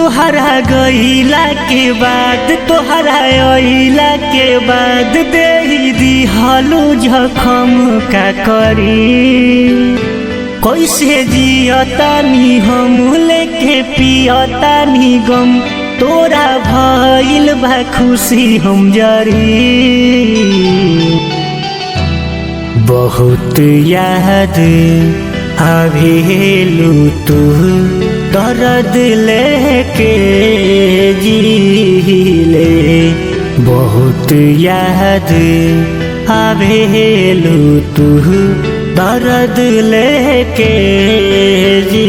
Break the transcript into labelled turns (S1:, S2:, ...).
S1: तोहरा गईला के बाद तोहरा अइला के बाद दे दिहलू जखम का करी। कैसे जियतानी हम लेके पियतानी गम, तोरा भइल बा खुशी हम जरी। बहुत याद आवेलू तू दर्द लेके जीले, बहुत याद आवेलू तू दर्द लेके जी।